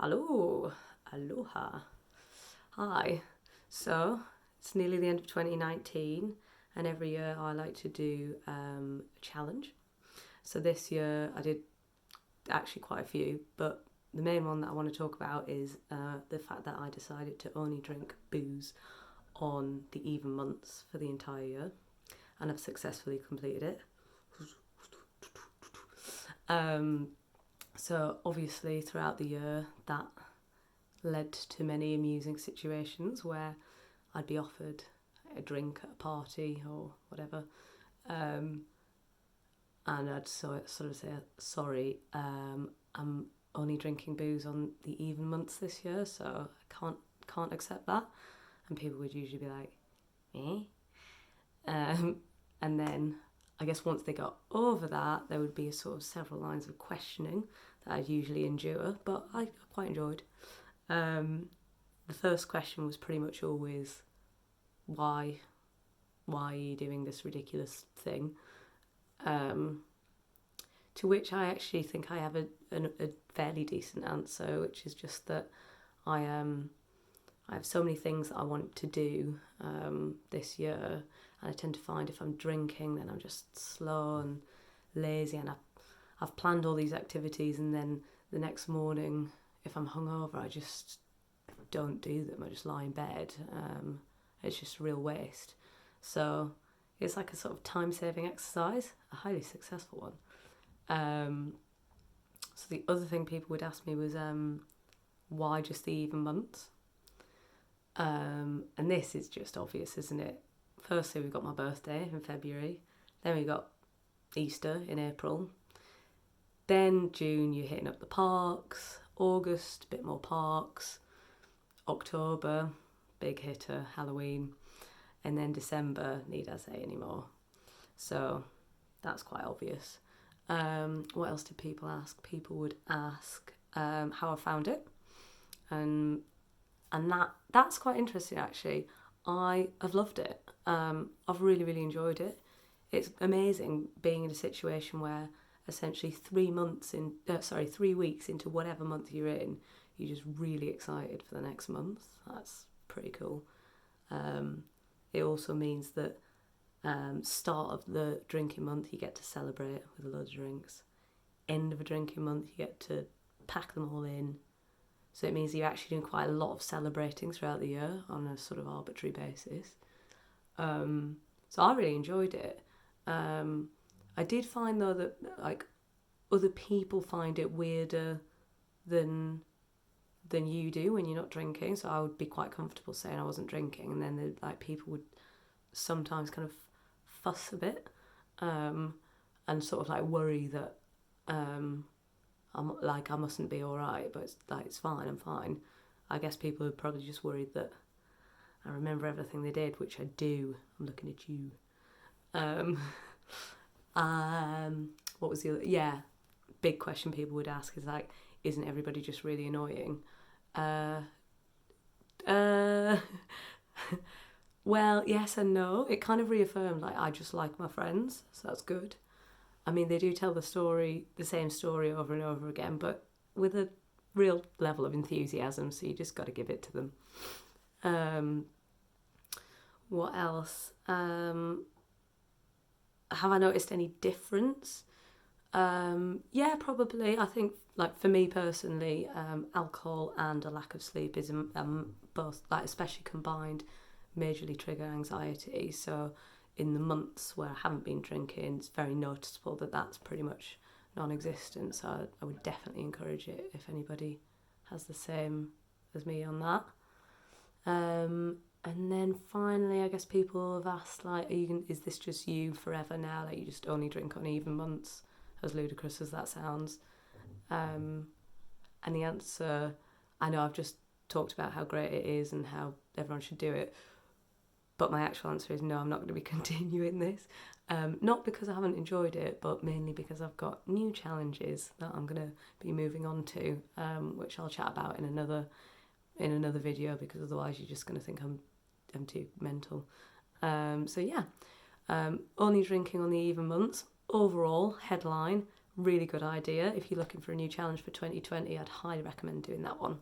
Hello, aloha, hi. So it's nearly the end of 2019, and every year I like to do a challenge. So this year I did actually quite a few, but the main one that I want to talk about is the fact that I decided to only drink booze on the even months for the entire year, and I've successfully completed it. Um, so obviously throughout the year that led to many amusing situations where I'd be offered a drink at a party or whatever, um, and I'd sort of say, sorry, I'm only drinking booze on the even months this year, so I can't accept that. And people would usually be like, eh? And then I guess once they got over that, there would be sort of several lines of questioning that I'd usually endure, but I quite enjoyed. Um, the first question was pretty much always, why? Why are you doing this ridiculous thing? Um, to which I actually think I have a fairly decent answer, which is just that I have so many things that I want to do this year, and I tend to find if I'm drinking, then I'm just slow and lazy, and I've planned all these activities, and then the next morning, if I'm hungover, I just don't do them. I just lie in bed. It's just a real waste. So it's like a sort of time-saving exercise, a highly successful one. So the other thing people would ask me was, why just the even months? And this is just obvious, isn't it? Firstly, we've got my birthday in February. Then we got Easter in April. Then June, you're hitting up the parks. August, a bit more parks. October, big hitter, Halloween. And then December, need I say anymore? So that's quite obvious. What else did people ask? People would ask how I found it, and that's quite interesting actually. I have loved it. I've really enjoyed it. It's amazing being in a situation where essentially 3 weeks into whatever month you're in, you're just really excited for the next month. That's pretty cool. It also means that start of the drinking month, you get to celebrate with a load of drinks. End of a drinking month, you get to pack them all in. So it means you're actually doing quite a lot of celebrating throughout the year on a sort of arbitrary basis. So I really enjoyed it. I did find though that like other people find it weirder than you do when you're not drinking. So I would be quite comfortable saying I wasn't drinking, and then like people would sometimes kind of fuss a bit, and sort of like worry that I mustn't be all right, but it's fine. I'm fine. I guess people are probably just worried that I remember everything they did, which I do. I'm looking at you. Um, what was the other? Yeah, big question people would ask is like, isn't everybody just really annoying? Uh, uh, well, yes and no. It kind of reaffirmed like I just like my friends, so that's good. I mean, they do tell the same story over and over again, but with a real level of enthusiasm, so you just got to give it to them. What else? Have I noticed any difference? Yeah, probably. I think, like for me personally, alcohol and a lack of sleep is both, like especially combined, majorly trigger anxiety. So in the months where I haven't been drinking, it's very noticeable that that's pretty much non-existent. So I would definitely encourage it if anybody has the same as me on that. And then finally, I guess people have asked, like, is this just you forever now? Like, you just only drink on even months, as ludicrous as that sounds. And the answer, I know I've just talked about how great it is and how everyone should do it, but my actual answer is no, I'm not going to be continuing this. Not because I haven't enjoyed it, but mainly because I've got new challenges that I'm going to be moving on to, which I'll chat about in another video, because otherwise you're just going to think I'm too mental. So yeah, only drinking on the even months. Overall, headline, really good idea. If you're looking for a new challenge for 2020, I'd highly recommend doing that one.